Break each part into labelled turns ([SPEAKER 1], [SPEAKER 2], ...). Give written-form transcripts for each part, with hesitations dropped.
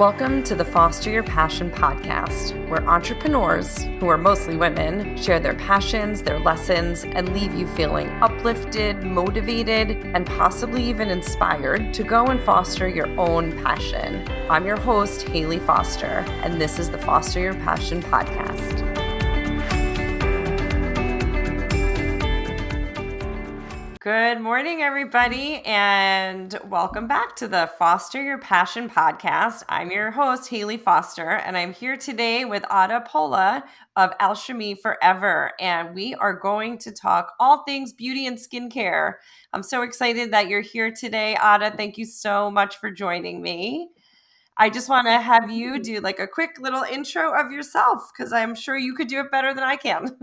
[SPEAKER 1] Welcome to the Foster Your Passion podcast, where entrepreneurs, who are mostly women, share their passions, their lessons, and leave you feeling uplifted, motivated, and possibly even inspired to go and foster your own passion. I'm your host, Hayley Foster, and this is the Foster Your Passion podcast. Good morning, everybody, and welcome back to the Foster Your Passion podcast. I'm your host, Hayley Foster, and I'm here today with Ada Polla of Alchimie Forever, and we are going to talk all things beauty and skincare. I'm so excited that you're here today, Ada. Thank you so much for joining me. I just want to have you do like a quick little intro of yourself, because I'm sure you could do it better than I can.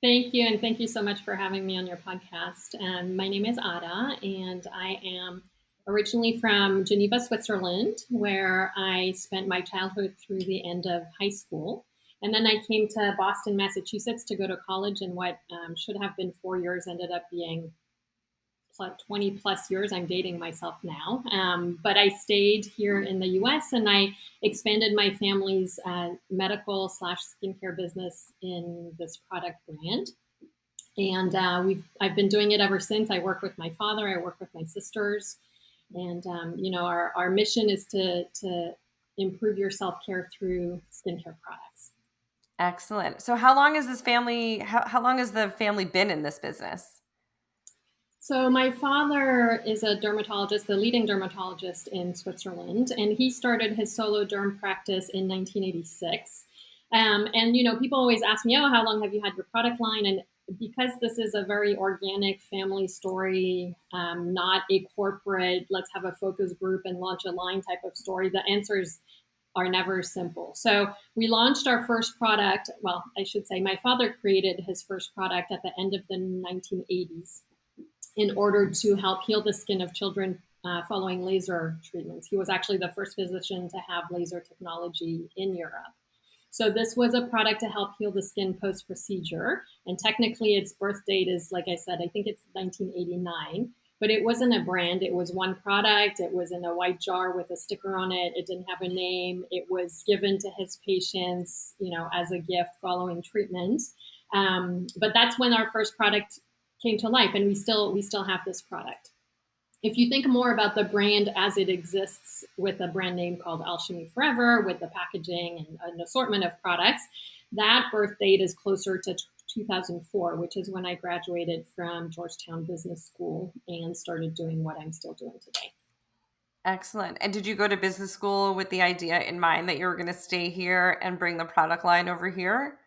[SPEAKER 2] Thank you, and thank you so much for having me on your podcast. My name is Ada, and I am originally from Geneva, Switzerland, where I spent my childhood through the end of high school. And then I came to Boston, Massachusetts to go to college, and what should have been 4 years ended up being 20 plus years. I'm dating myself now. But I stayed here in the US and I expanded my family's medical / skincare business in this product brand. And I've been doing it ever since. I work with my father, I work with my sisters. And, our mission is to improve your self-care through skincare products.
[SPEAKER 1] Excellent. So how long has how long has the family been in this business?
[SPEAKER 2] So my father is a dermatologist, the leading dermatologist in Switzerland, and he started his solo derm practice in 1986. People always ask me, how long have you had your product line? And because this is a very organic family story, not a corporate, let's have a focus group and launch a line type of story, the answers are never simple. So we launched our first product. Well, I should say my father created his first product at the end of the 1980s. In order to help heal the skin of children following laser treatments. He was actually the first physician to have laser technology in Europe. So this was a product to help heal the skin post-procedure. And technically its birth date is, like I said, I think it's 1989. But it wasn't a brand. It was one product. It was in a white jar with a sticker on it. It didn't have a name. It was given to his patients, as a gift following treatment. But that's when our first product came to life, and we still have this product. If you think more about the brand as it exists with a brand name called Alchimie Forever, with the packaging and an assortment of products, that birth date is closer to 2004, which is when I graduated from Georgetown Business School and started doing what I'm still doing today.
[SPEAKER 1] Excellent. And did you go to business school with the idea in mind that you were going to stay here and bring the product line over here?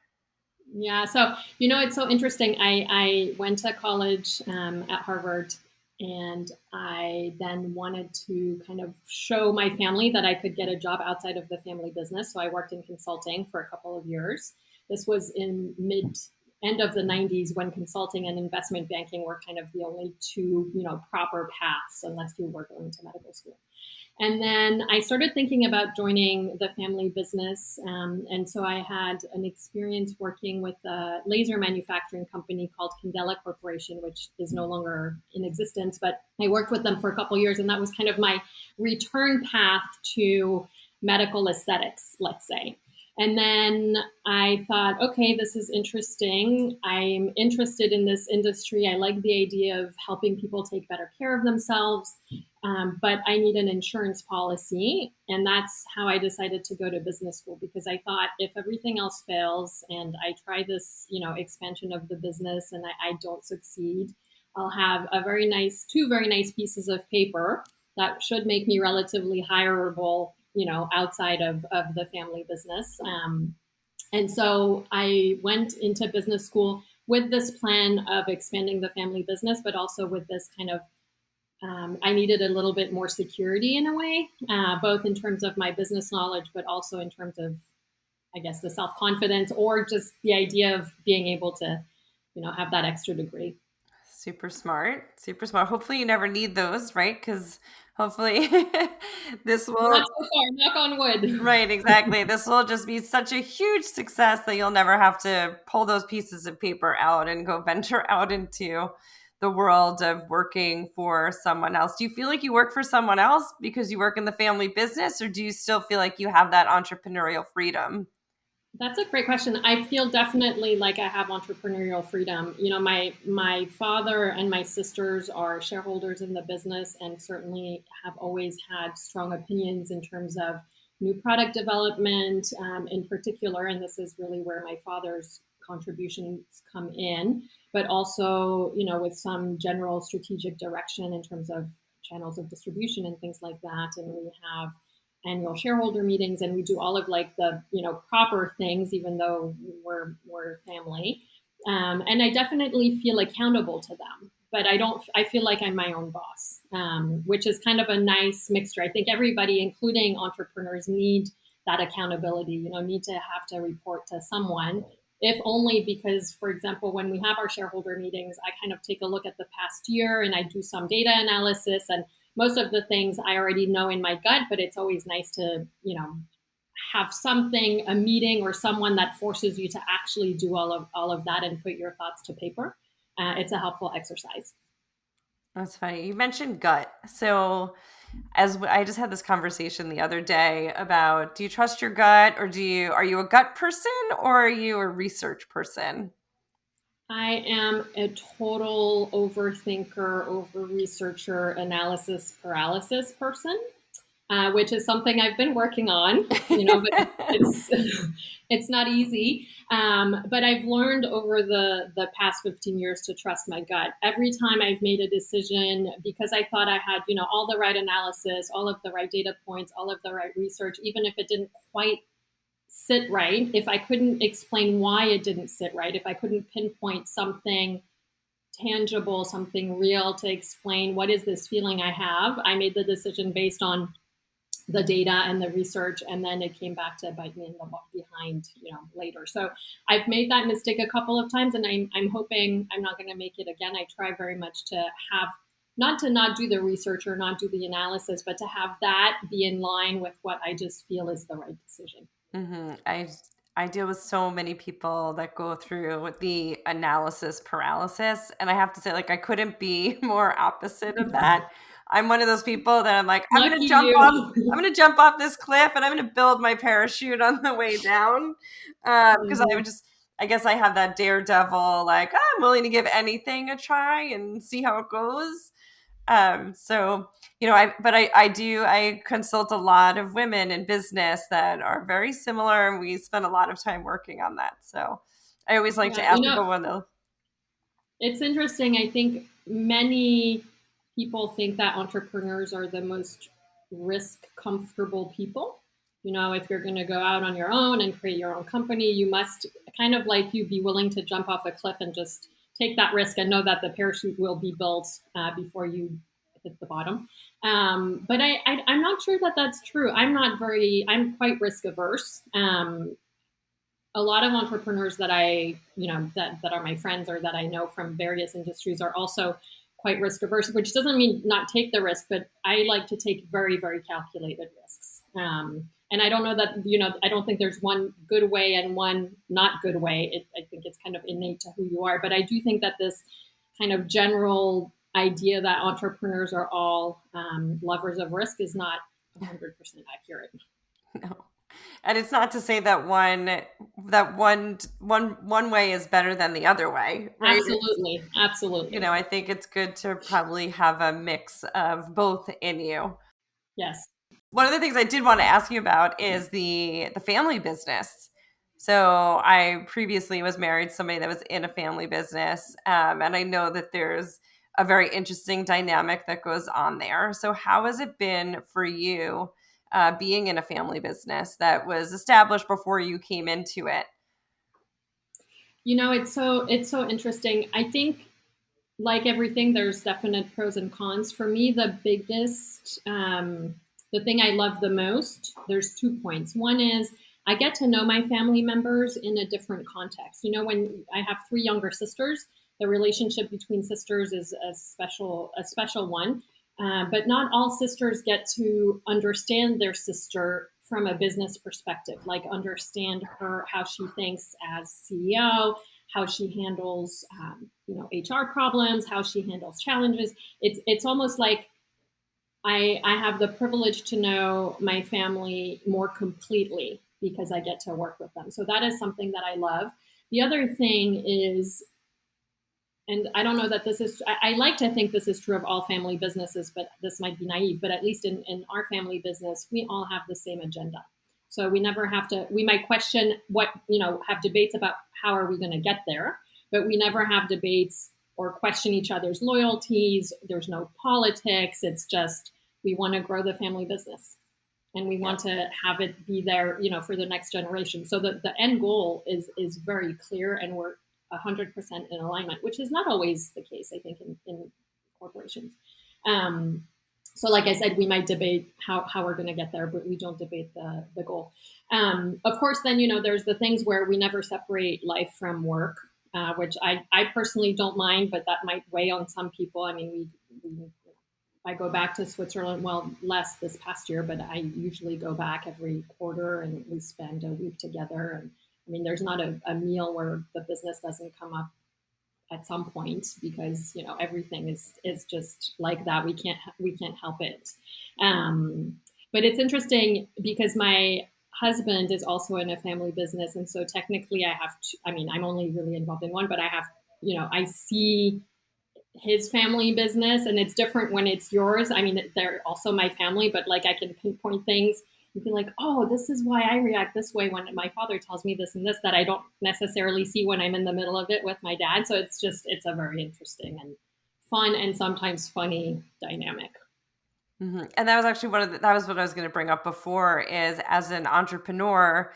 [SPEAKER 2] Yeah. So, it's so interesting. I went to college at Harvard, and I then wanted to kind of show my family that I could get a job outside of the family business. So I worked in consulting for a couple of years. This was in end of the 90s when consulting and investment banking were kind of the only two, proper paths unless you were going to medical school. And then I started thinking about joining the family business. And so I had an experience working with a laser manufacturing company called Candela Corporation, which is no longer in existence. But I worked with them for a couple of years, and that was kind of my return path to medical aesthetics, let's say. And then I thought, okay, this is interesting. I'm interested in this industry. I like the idea of helping people take better care of themselves, but I need an insurance policy. And that's how I decided to go to business school, because I thought if everything else fails and I try this, expansion of the business and I don't succeed, I'll have two very nice pieces of paper that should make me relatively hireable, outside of the family business. And so I went into business school with this plan of expanding the family business, but also with this kind of, I needed a little bit more security in a way, both in terms of my business knowledge, but also in terms of, I guess, the self-confidence or just the idea of being able to, have that extra degree.
[SPEAKER 1] Super smart. Super smart. Hopefully you never need those, right? Because hopefully this will...
[SPEAKER 2] Not so far, knock on wood.
[SPEAKER 1] Right, exactly. This will just be such a huge success that you'll never have to pull those pieces of paper out and go venture out into the world of working for someone else. Do you feel like you work for someone else because you work in the family business, or do you still feel like you have that entrepreneurial freedom?
[SPEAKER 2] That's a great question. I feel definitely like I have entrepreneurial freedom. My father and my sisters are shareholders in the business and certainly have always had strong opinions in terms of new product development, in particular. And this is really where my father's contributions come in, but also, with some general strategic direction in terms of channels of distribution and things like that. And we have annual shareholder meetings, and we do all of like the proper things, even though we're family. And I definitely feel accountable to them, but I feel like I'm my own boss, which is kind of a nice mixture. I think everybody, including entrepreneurs, need that accountability. Need to have to report to someone, if only because, for example, when we have our shareholder meetings, I kind of take a look at the past year and I do some data analysis, and most of the things I already know in my gut, but it's always nice to, have something, a meeting or someone that forces you to actually do all of that and put your thoughts to paper. It's a helpful exercise.
[SPEAKER 1] That's funny. You mentioned gut. So, I just had this conversation the other day about, do you trust your gut, or are you a gut person, or are you a research person?
[SPEAKER 2] I am a total overthinker, over researcher, analysis paralysis person, which is something I've been working on. But it's it's not easy. But I've learned over the past 15 years to trust my gut. Every time I've made a decision, because I thought I had all the right analysis, all of the right data points, all of the right research, even if it didn't quite sit right, if I couldn't explain why it didn't sit right, if I couldn't pinpoint something tangible, something real to explain what is this feeling I have, I made the decision based on the data and the research, and then it came back to bite me in the behind, later. So I've made that mistake a couple of times, and I'm hoping I'm not going to make it again. I try very much to have not do the research or not do the analysis, but to have that be in line with what I just feel is the right decision.
[SPEAKER 1] Mm-hmm. I deal with so many people that go through the analysis paralysis, and I have to say, like, I couldn't be more opposite of that. I'm one of those people that I'm like,
[SPEAKER 2] Lucky you.
[SPEAKER 1] I'm going to jump off this cliff, and I'm going to build my parachute on the way down, because I guess I have that daredevil, like, I'm willing to give anything a try and see how it goes. So, I consult a lot of women in business that are very similar, and we spend a lot of time working on that. So I always like to
[SPEAKER 2] Yeah,
[SPEAKER 1] ask people when they'll.
[SPEAKER 2] it's interesting. I think many people think that entrepreneurs are the most risk comfortable people. If you're going to go out on your own and create your own company, you must, kind of like you, be willing to jump off a cliff and just take that risk and know that the parachute will be built before you hit the bottom. But I'm not sure that that's true. I'm quite risk averse. A lot of entrepreneurs that that are my friends or that I know from various industries are also quite risk averse, which doesn't mean not take the risk, but I like to take very, very calculated risks. And I don't know that, I don't think there's one good way and one not good way. I think it's kind of innate to who you are. But I do think that this kind of general idea that entrepreneurs are all lovers of risk is not 100% accurate.
[SPEAKER 1] No. And it's not to say that one way is better than the other way, right?
[SPEAKER 2] Absolutely.
[SPEAKER 1] I think it's good to probably have a mix of both in you.
[SPEAKER 2] Yes.
[SPEAKER 1] One of the things I did want to ask you about is the family business. So I previously was married to somebody that was in a family business, and I know that there's a very interesting dynamic that goes on there. So how has it been for you being in a family business that was established before you came into it?
[SPEAKER 2] It's so interesting. I think, like everything, there's definite pros and cons. For me, the thing I love the most, there's 2 points. One is I get to know my family members in a different context. When I have 3 younger sisters, the relationship between sisters is a special one. But not all sisters get to understand their sister from a business perspective, like understand her, how she thinks as CEO, how she handles, HR problems, how she handles challenges. It's almost like I have the privilege to know my family more completely because I get to work with them. So that is something that I love. The other thing is, and I don't know that this is, I like to think this is true of all family businesses, but this might be naive, but at least in our family business, we all have the same agenda. So we never have to, we might question what, have debates about how are we going to get there, but we never have debates or question each other's loyalties. There's no politics. It's just, we want to grow the family business and we want to have it be there, for the next generation. So the end goal is very clear, and we're 100% in alignment, which is not always the case, I think, in corporations. So like I said, we might debate how we're going to get there, but we don't debate the goal. Of course, then, there's the things where we never separate life from work, which I personally don't mind, but that might weigh on some people. I mean, I go back to Switzerland, well, less this past year, but I usually go back every quarter and we spend a week together. And I mean, there's not a meal where the business doesn't come up at some point because, everything is just like that. We can't help it. But it's interesting because my husband is also in a family business. And so technically I'm only really involved in one, but I have, I see his family business, and it's different when it's yours. I mean, they're also my family, but like I can pinpoint things and be like, oh, this is why I react this way when my father tells me this and this that I don't necessarily see when I'm in the middle of it with my dad. So it's a very interesting and fun and sometimes funny dynamic.
[SPEAKER 1] Mm-hmm. And that was actually that was what I was going to bring up before, is as an entrepreneur,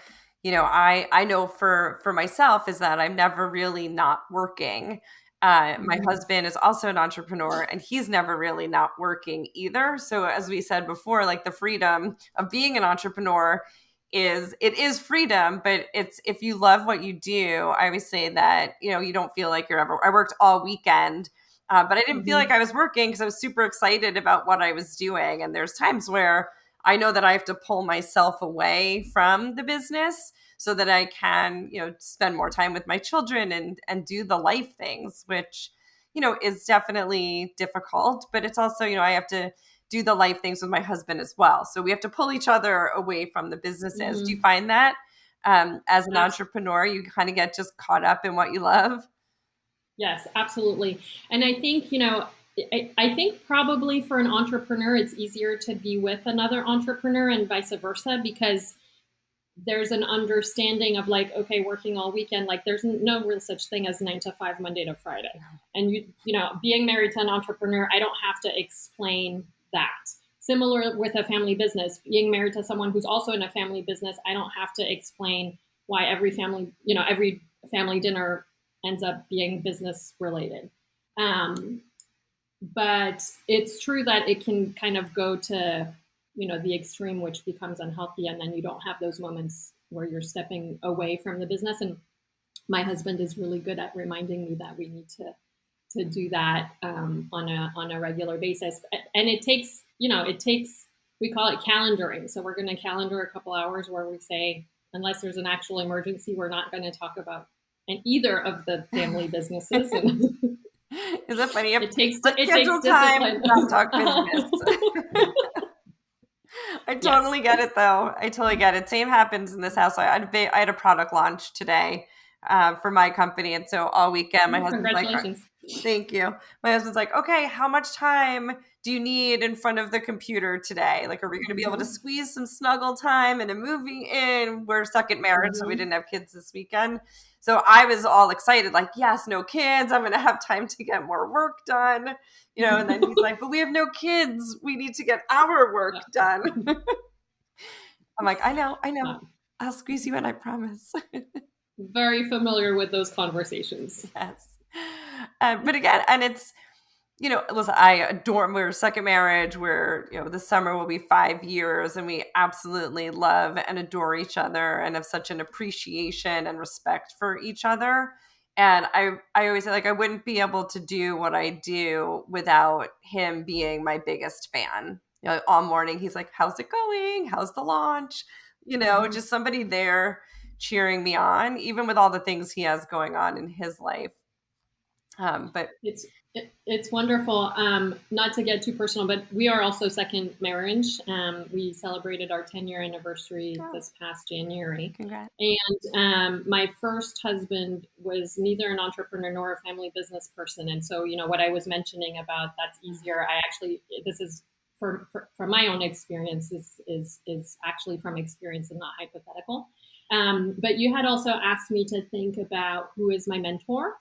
[SPEAKER 1] I know for myself is that I'm never really not working. My husband is also an entrepreneur, and he's never really not working either. So as we said before, like the freedom of being an entrepreneur is freedom, but it's, if you love what you do, I always say that, you don't feel like I worked all weekend, but I didn't feel like I was working because I was super excited about what I was doing. And there's times where I know that I have to pull myself away from the business so that I can, spend more time with my children and do the life things, which, is definitely difficult. But it's also, I have to do the life things with my husband as well. So we have to pull each other away from the businesses.
[SPEAKER 2] Mm-hmm.
[SPEAKER 1] Do you find that as an entrepreneur, you kind of get just caught up in what you love?
[SPEAKER 2] Yes, absolutely. And I think, I think probably for an entrepreneur, it's easier to be with another entrepreneur and vice versa, because there's an understanding of like, okay, working all weekend, like there's no real such thing as 9 to 5, Monday to Friday. And being married to an entrepreneur, I don't have to explain that. Similar with a family business, being married to someone who's also in a family business, I don't have to explain why every family dinner ends up being business related. But it's true that it can kind of go to the extreme, which becomes unhealthy, and then you don't have those moments where you're stepping away from the business. And my husband is really good at reminding me that we need to do that on a regular basis. And it takes we call it calendaring. So we're going to calendar a couple hours where we say, unless there's an actual emergency, we're not going to talk about either of the family businesses.
[SPEAKER 1] Is that funny?
[SPEAKER 2] It takes
[SPEAKER 1] time, not talk business. I totally get it, though. I totally get it. Same happens in this house. I had a product launch today for my company, and so all weekend, my husband's like, "Thank you." My husband's like, "Okay, how much time do you need in front of the computer today? Like, are we going to be able to squeeze some snuggle time and a movie in? We're second marriage, so we didn't have kids this weekend." So I was all excited, like, yes, no kids. I'm going to have time to get more work done, and then he's like, but we have no kids. We need to get our work done. I'm like, I know. I'll squeeze you in, I promise.
[SPEAKER 2] Very familiar with those conversations.
[SPEAKER 1] Yes. But again, and it's, listen, I adore, we're second marriage. This summer will be 5 years, and we absolutely love and adore each other and have such an appreciation and respect for each other. And I always say, like, I wouldn't be able to do what I do without him being my biggest fan. All morning, he's like, how's it going? How's the launch? Just somebody there cheering me on, even with all the things he has going on in his life. But
[SPEAKER 2] it's wonderful. Not to get too personal, but we are also second marriage. We celebrated our 10-year anniversary this past January.
[SPEAKER 1] Congrats.
[SPEAKER 2] And my first husband was neither an entrepreneur nor a family business person. And so, what I was mentioning about that's easier, this is from my own experience is actually from experience and not hypothetical. But you had also asked me to think about who is my mentor.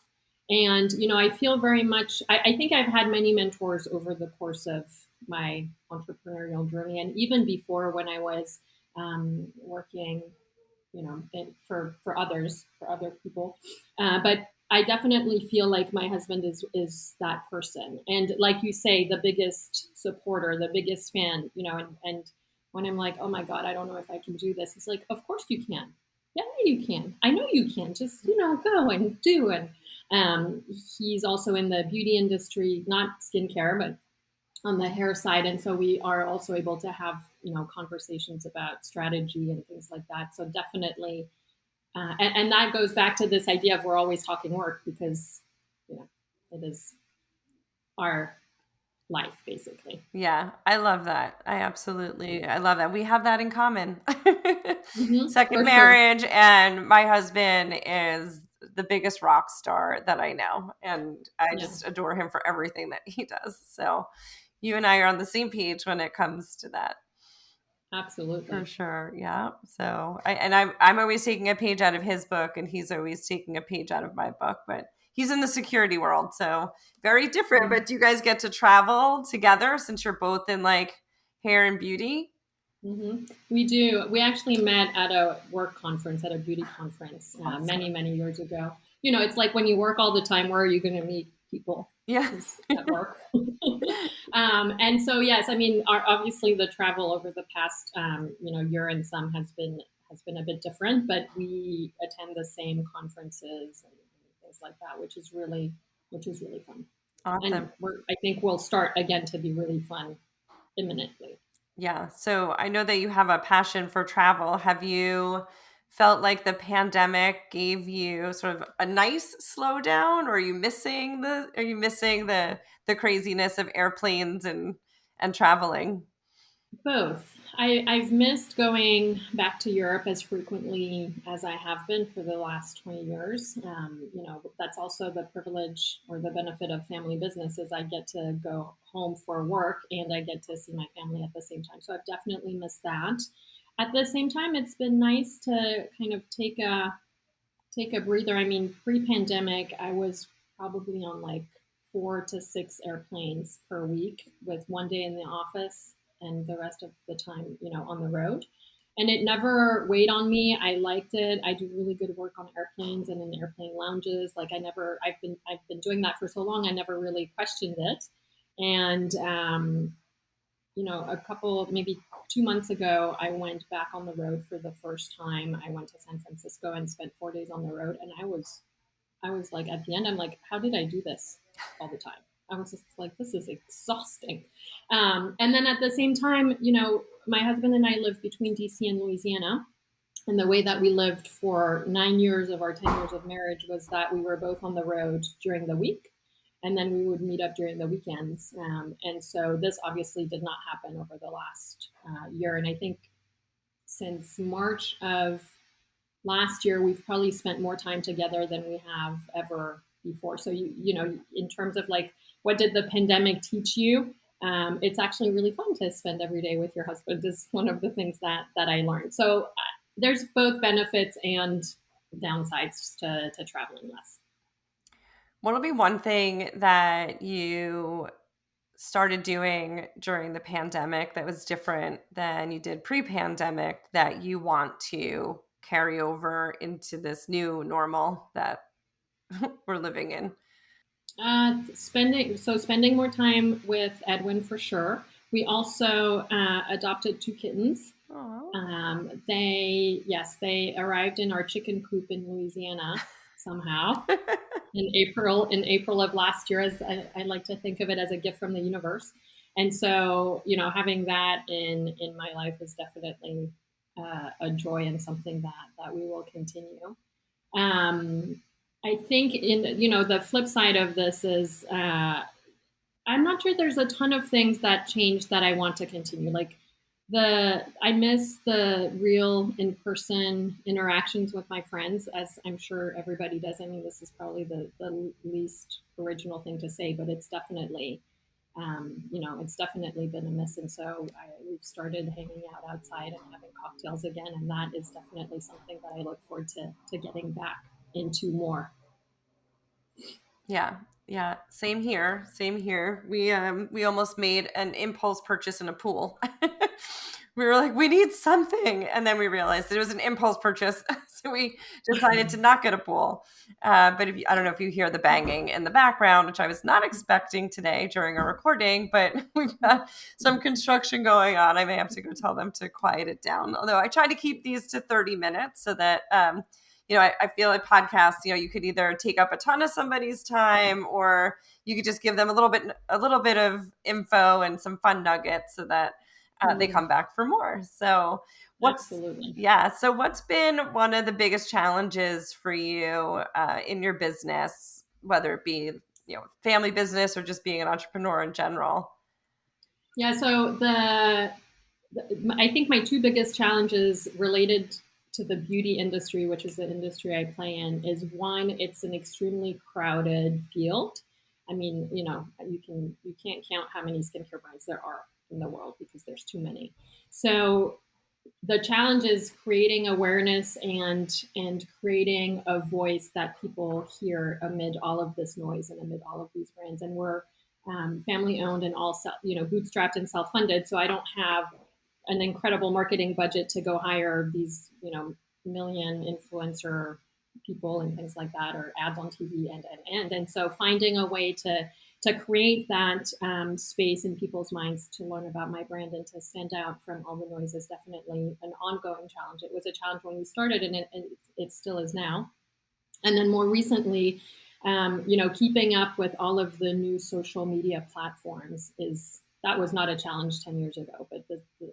[SPEAKER 2] And, I feel very much, I think I've had many mentors over the course of my entrepreneurial journey. And even before, when I was working, for other people. But I definitely feel like my husband is that person. And like you say, the biggest supporter, the biggest fan, and when I'm like, oh my God, I don't know if I can do this. He's like, of course you can. Yeah, you can. I know you can. Just, go and do it. He's also in the beauty industry, not skincare, but on the hair side. And so we are also able to have, conversations about strategy and things like that. So definitely, and that goes back to this idea of we're always talking work because, it is our life, basically.
[SPEAKER 1] Yeah, I love that. I love that. We have that in common. Second
[SPEAKER 2] for
[SPEAKER 1] marriage,
[SPEAKER 2] sure.
[SPEAKER 1] and my husband is the biggest rock star that I know. And I just adore him for everything that he does. So you and I are on the same page when it comes to that.
[SPEAKER 2] Absolutely.
[SPEAKER 1] For sure. Yeah. So I'm always taking a page out of his book, and he's always taking a page out of my book, but he's in the security world. So very different, but do you guys get to travel together since you're both in like hair and beauty?
[SPEAKER 2] Mm-hmm. We do. We actually met at a work conference, at a beauty conference, many, many years ago. It's like when you work all the time, where are you going to meet people?
[SPEAKER 1] Yeah.
[SPEAKER 2] At work. And so, yes, I mean, obviously the travel over the past, year and some has been a bit different, but we attend the same conferences and things like that, which is really fun.
[SPEAKER 1] Awesome.
[SPEAKER 2] And I think we'll start again to be really fun imminently.
[SPEAKER 1] Yeah. So I know that you have a passion for travel. Have you felt like the pandemic gave you sort of a nice slowdown, or are you missing the craziness of airplanes and traveling?
[SPEAKER 2] Both. I've missed going back to Europe as frequently as I have been for the last 20 years. That's also the privilege or the benefit of family business is I get to go home for work and I get to see my family at the same time. So I've definitely missed that. At the same time, it's been nice to kind of take a breather. I mean, pre-pandemic, I was probably on like 4 to 6 airplanes per week with one day in the office and the rest of the time, on the road. And it never weighed on me. I liked it. I do really good work on airplanes and in airplane lounges. Like I've been doing that for so long. I never really questioned it. And, maybe 2 months ago, I went back on the road for the first time. I went to San Francisco and spent 4 days on the road. And I was like, at the end, I'm like, how did I do this all the time? I was just like, this is exhausting. And then at the same time, my husband and I lived between DC and Louisiana. And the way that we lived for 9 years of our 10 years of marriage was that we were both on the road during the week. And then we would meet up during the weekends. And so this obviously did not happen over the last year. And I think since March of last year, we've probably spent more time together than we have ever before. So, in terms of like, what did the pandemic teach you? It's actually really fun to spend every day with your husband is one of the things that I learned. So there's both benefits and downsides to traveling less.
[SPEAKER 1] What'll be one thing that you started doing during the pandemic that was different than you did pre-pandemic that you want to carry over into this new normal that we're living in?
[SPEAKER 2] Spending more time with Edwin for sure. We also adopted 2 kittens. They arrived in our chicken coop in Louisiana somehow in April of last year. As I like to think of it as a gift from the universe. And so, having that in my life is definitely a joy and something that we will continue. I think the flip side of this is I'm not sure there's a ton of things that change that I want to continue. Like I miss the real in-person interactions with my friends, as I'm sure everybody does. I mean, this is probably the least original thing to say, but it's definitely, it's definitely been a miss. And so we've started hanging out outside and having cocktails again. And that is definitely something that I look forward to getting back into more.
[SPEAKER 1] Yeah. Yeah. Same here. Same here. We almost made an impulse purchase in a pool. We were like, we need something. And then we realized that it was an impulse purchase. So we decided to not get a pool. But I don't know if you hear the banging in the background, which I was not expecting today during our recording, but we've got some construction going on. I may have to go tell them to quiet it down. Although I try to keep these to 30 minutes so that, I feel like podcasts, you could either take up a ton of somebody's time, or you could just give them a little bit of info and some fun nuggets so that they come back for more. So
[SPEAKER 2] Absolutely.
[SPEAKER 1] So what's been one of the biggest challenges for you in your business, whether it be, family business or just being an entrepreneur in general?
[SPEAKER 2] Yeah. So I think my two biggest challenges related to the beauty industry, which is the industry I play in, is one, it's an extremely crowded field. I mean, you can't count how many skincare brands there are in the world because there's too many. So the challenge is creating awareness and creating a voice that people hear amid all of this noise and amid all of these brands. And we're family owned and all bootstrapped and self funded. So I don't have an incredible marketing budget to go hire these, million influencer people and things like that, or ads on TV and so finding a way to create that space in people's minds to learn about my brand and to stand out from all the noise is definitely an ongoing challenge. It was a challenge when we started, and it still is now. And then more recently, keeping up with all of the new social media platforms that was not a challenge 10 years ago, but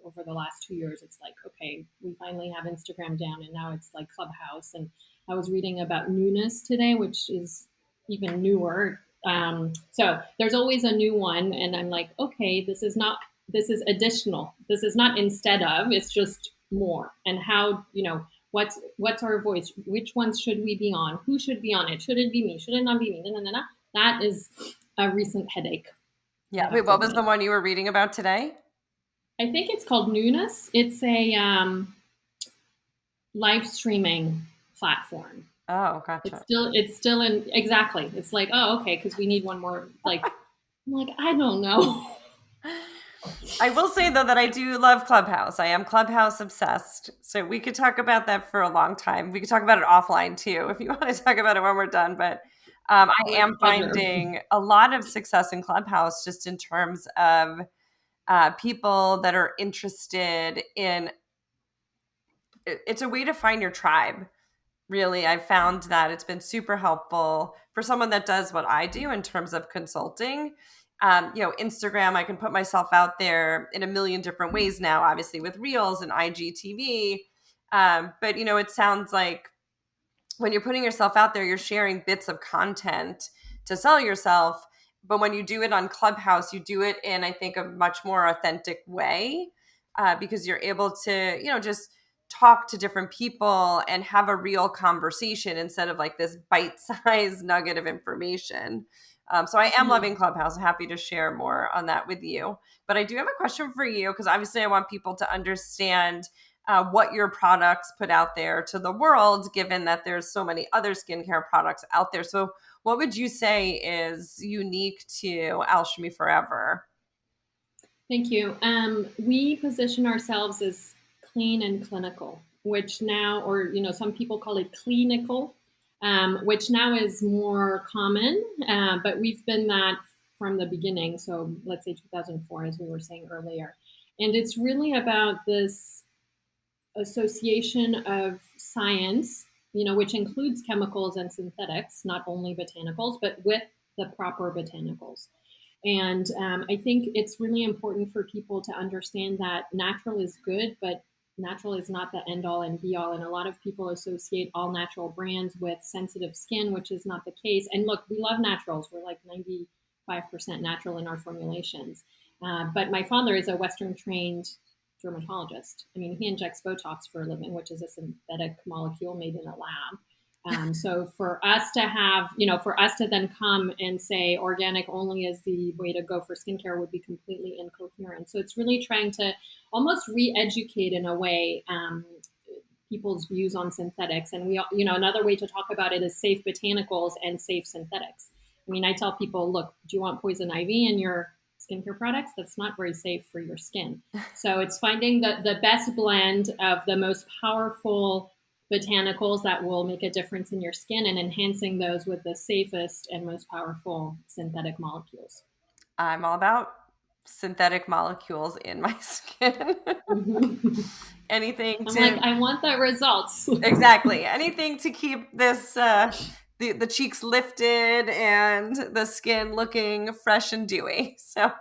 [SPEAKER 2] over the last 2 years, it's like, okay, we finally have Instagram down, and now it's like Clubhouse. And I was reading about newness today, which is even newer. So there's always a new one, and I'm like, okay, this is additional. This is not instead of, it's just more. And how, what's our voice? Which ones should we be on? Who should be on it? Should it be me? Should it not be me? That is a recent headache.
[SPEAKER 1] Yeah. Wait, what was the one you were reading about today?
[SPEAKER 2] I think it's called Newness. It's a live streaming platform.
[SPEAKER 1] Oh, gotcha.
[SPEAKER 2] It's still in, exactly. It's like, oh, okay, because we need one more. Like, I'm like, I don't know.
[SPEAKER 1] I will say, though, that I do love Clubhouse. I am Clubhouse obsessed. So we could talk about that for a long time. We could talk about it offline, too, if you want to talk about it when we're done. But I am finding a lot of success in Clubhouse just in terms of people that are interested in – it's a way to find your tribe. Really, I've found that it's been super helpful for someone that does what I do in terms of consulting. Instagram, I can put myself out there in a million different ways now, obviously with Reels and IGTV. But, it sounds like when you're putting yourself out there, you're sharing bits of content to sell yourself. But when you do it on Clubhouse, you do it in, I think, a much more authentic way because you're able to, just talk to different people and have a real conversation instead of like this bite-sized nugget of information. So I am loving Clubhouse. I'm happy to share more on that with you. But I do have a question for you because obviously I want people to understand what your products put out there to the world, given that there's so many other skincare products out there. So what would you say is unique to Alchimie Forever?
[SPEAKER 2] Thank you. We position ourselves as clean and clinical, which now, or, some people call it clinical, which now is more common, but we've been that from the beginning. So let's say 2004, as we were saying earlier. And it's really about this association of science, which includes chemicals and synthetics, not only botanicals, but with the proper botanicals. And I think it's really important for people to understand that natural is good, but natural is not the end all and be all. And a lot of people associate all natural brands with sensitive skin, which is not the case. And look, we love naturals. We're like 95% natural in our formulations. But my father is a Western trained dermatologist. I mean, he injects Botox for a living, which is a synthetic molecule made in a lab. So for us to have, for us to then come and say organic only is the way to go for skincare would be completely incoherent. So it's really trying to almost re-educate in a way people's views on synthetics. And another way to talk about it is safe botanicals and safe synthetics. I mean, I tell people, look, do you want poison ivy in your skincare products? That's not very safe for your skin. So it's finding the best blend of the most powerful botanicals that will make a difference in your skin and enhancing those with the safest and most powerful synthetic molecules.
[SPEAKER 1] I'm all about synthetic molecules in my skin. Anything to...
[SPEAKER 2] I'm like, I want the results.
[SPEAKER 1] Exactly. Anything to keep this the cheeks lifted and the skin looking fresh and dewy. So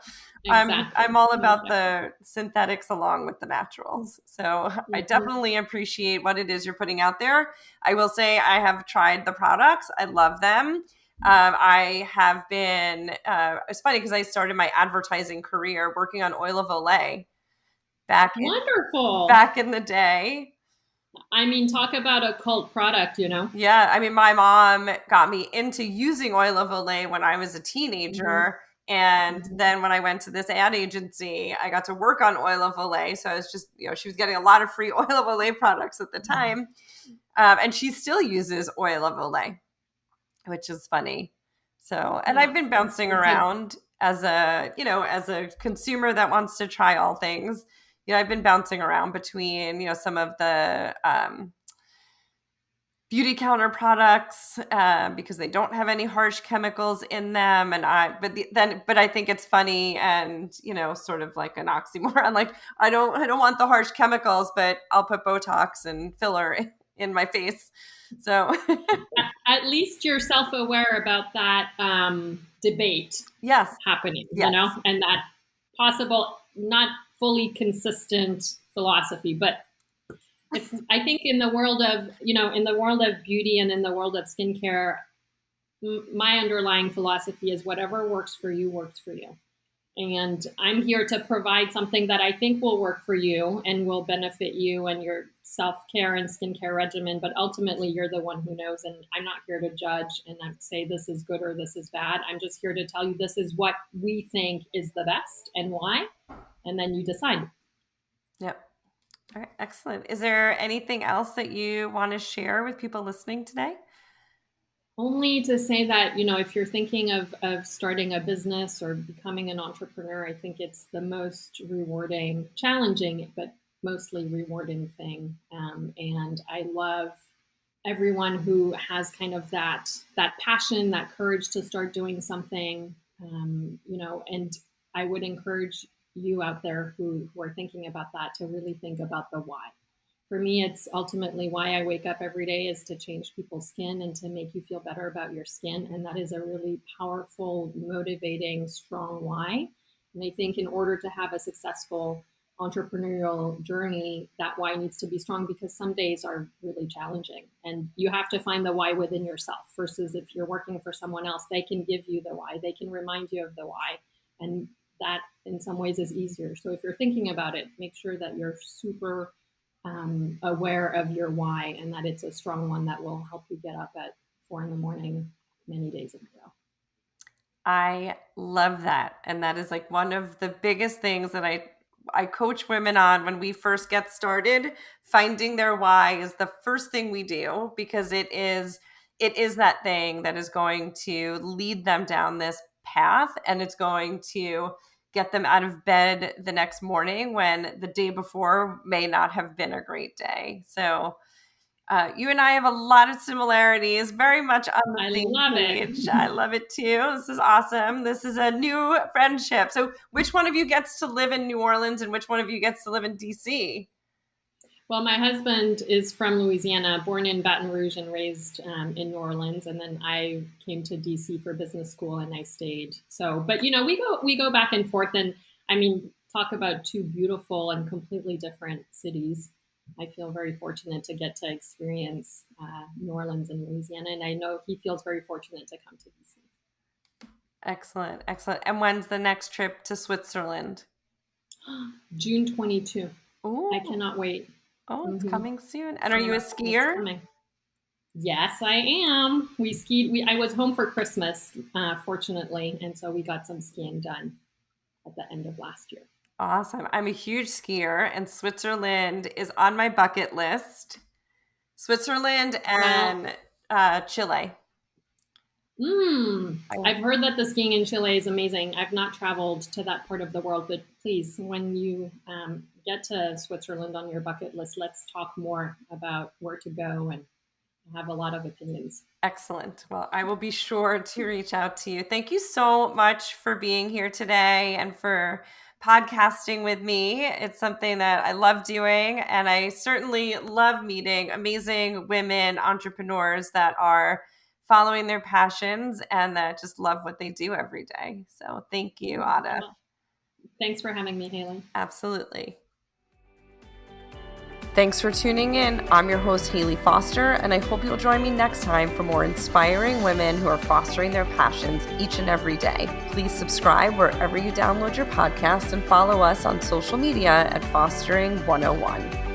[SPEAKER 2] exactly.
[SPEAKER 1] I'm all about the synthetics along with the naturals. So I definitely appreciate what it is you're putting out there. I will say I have tried the products. I love them. I have been, it's funny because I started my advertising career working on oil of Olay back in the day.
[SPEAKER 2] I mean, talk about a cult product,
[SPEAKER 1] Yeah. I mean, my mom got me into using oil of Olay when I was a teenager. And then when I went to this ad agency, I got to work on oil of Olay. So I was just, she was getting a lot of free oil of Olay products at the time. And she still uses oil of Olay, which is funny. So, and I've been bouncing around as a consumer that wants to try all things. I've been bouncing around between, some of the beauty counter products because they don't have any harsh chemicals in them. And but I think it's funny and, sort of like an oxymoron. Like I don't want the harsh chemicals, but I'll put Botox and filler in my face. So
[SPEAKER 2] at least you're self-aware about that debate happening, and that possible, not fully consistent philosophy. But I think in the world of, beauty and in the world of skincare, my underlying philosophy is whatever works for you works for you. And I'm here to provide something that I think will work for you and will benefit you and your self-care and skincare regimen. But ultimately, you're the one who knows. And I'm not here to judge and say this is good or this is bad. I'm just here to tell you this is what we think is the best and why. And then you decide.
[SPEAKER 1] Yep. All right. Excellent. Is there anything else that you want to share with people listening today?
[SPEAKER 2] Only to say that, if you're thinking of starting a business or becoming an entrepreneur, I think it's the most rewarding, challenging, but mostly rewarding thing. And I love everyone who has kind of that passion, that courage to start doing something, and I would encourage you out there who are thinking about that to really think about the why. For me, it's ultimately why I wake up every day is to change people's skin and to make you feel better about your skin. And that is a really powerful, motivating, strong why. And I think in order to have a successful entrepreneurial journey, that why needs to be strong because some days are really challenging. And you have to find the why within yourself versus if you're working for someone else, they can give you the why. They can remind you of the why. And that in some ways is easier. So if you're thinking about it, make sure that you're super aware of your why and that it's a strong one that will help you get up at 4 a.m. many days in a row.
[SPEAKER 1] I love that. And that is like one of the biggest things that I coach women on when we first get started. Finding their why is the first thing we do because it is that thing that is going to lead them down this path and it's going to get them out of bed the next morning when the day before may not have been a great day. So you and I have a lot of similarities, very much on the same page. I love it too. This is awesome. This is a new friendship. So which one of you gets to live in New Orleans and which one of you gets to live in DC?
[SPEAKER 2] Well, my husband is from Louisiana, born in Baton Rouge and raised in New Orleans. And then I came to DC for business school and I stayed. So, but we go back and forth. And I mean, talk about two beautiful and completely different cities. I feel very fortunate to get to experience New Orleans and Louisiana, and I know he feels very fortunate to come to DC.
[SPEAKER 1] Excellent, excellent. And when's the next trip to Switzerland?
[SPEAKER 2] June 22.
[SPEAKER 1] Ooh.
[SPEAKER 2] I cannot wait.
[SPEAKER 1] Oh, it's coming soon. And are you a skier?
[SPEAKER 2] Yes, I am. We skied. I was home for Christmas, fortunately, and so we got some skiing done at the end of last year.
[SPEAKER 1] Awesome. I'm a huge skier, and Switzerland is on my bucket list. Switzerland and Chile.
[SPEAKER 2] I've heard that the skiing in Chile is amazing. I've not traveled to that part of the world, but please, when you get to Switzerland on your bucket list, let's talk more about where to go, and I have a lot of opinions.
[SPEAKER 1] Excellent. Well, I will be sure to reach out to you. Thank you so much for being here today and for podcasting with me. It's something that I love doing, and I certainly love meeting amazing women entrepreneurs that are following their passions and that just love what they do every day. So thank you, Ada.
[SPEAKER 2] Thanks for having me, Hayley.
[SPEAKER 1] Absolutely. Thanks for tuning in. I'm your host, Hayley Foster, and I hope you'll join me next time for more inspiring women who are fostering their passions each and every day. Please subscribe wherever you download your podcast and follow us on social media at Fostering 101.